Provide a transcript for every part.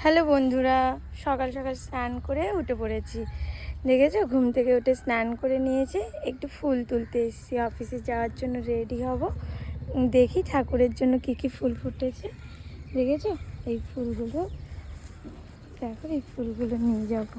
Hello বন্ধুরা, সকাল সকাল স্নান করে উঠে পড়েছি। দেখেছো, ঘুম থেকে উঠে স্নান করে নিয়েছি। একটু ফুল তুলতে এসেছি, অফিসে যাওয়ার জন্য রেডি হব। দেখি ঠাকুরের জন্য কি কি ফুল ফুটেছে। দেখেছো এই ফুলগুলো, দেখো এই ফুলগুলো নিয়ে যাবো।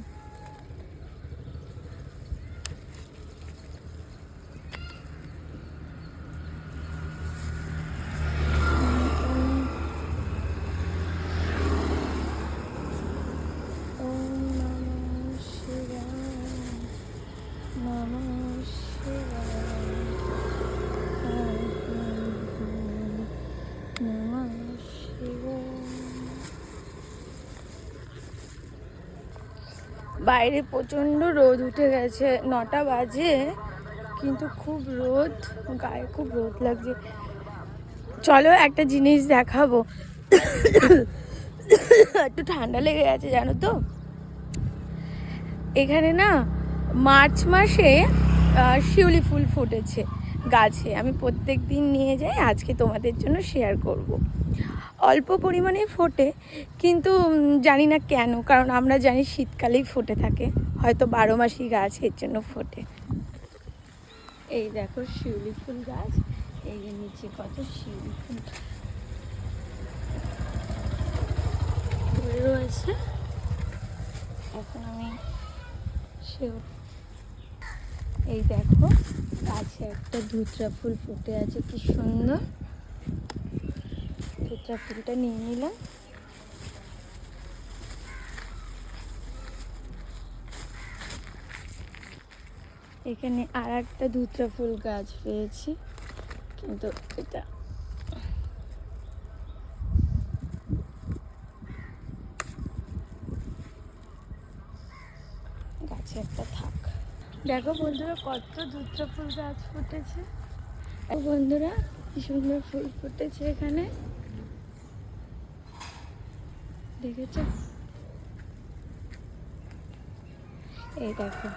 বাইরে প্রচণ্ড রোদ উঠে গেছে, 9টা বাজে, কিন্তু খুব রোদ, গায়ে খুব রোদ লাগছে। চলো একটা জিনিস দেখাবো। একটু ঠান্ডা লেগে গেছে জানো তো। এখানে না মার্চ মাসে শিউলি ফুল ফুটেছে গাছে। আমি প্রত্যেক দিন নিয়ে যাই, আজকে তোমাদের জন্য শেয়ার করব। অল্প পরিমাণে ফোটে, কিন্তু জানি না কেন, কারণ আমরা জানি শীতকালেই ফুটে থাকে, হয়তো 12 মাসই গাছ এর জন্য ফোটে। এই দেখো শিউলি ফুল গাছ, এই যে নিচে কত শিউলি ফুল রয়েছে। এখন আমি এই দেখো গাছে একটা ধুতরা ফুল ফুটে আছে, কি সুন্দর। ধুতরা ফুলটা নিয়ে নিলাম। এখানে আর একটা ধুতরা ফুল গাছ পেয়েছি, কিন্তু এটা গাছে একটা থাক। দেখো বন্ধুরা কত ধুতরা ফুল গাছ ফুটেছে। বন্ধুরা কি সুন্দর ফুল ফুটেছে এখানে, দেখেছো? এই দেখো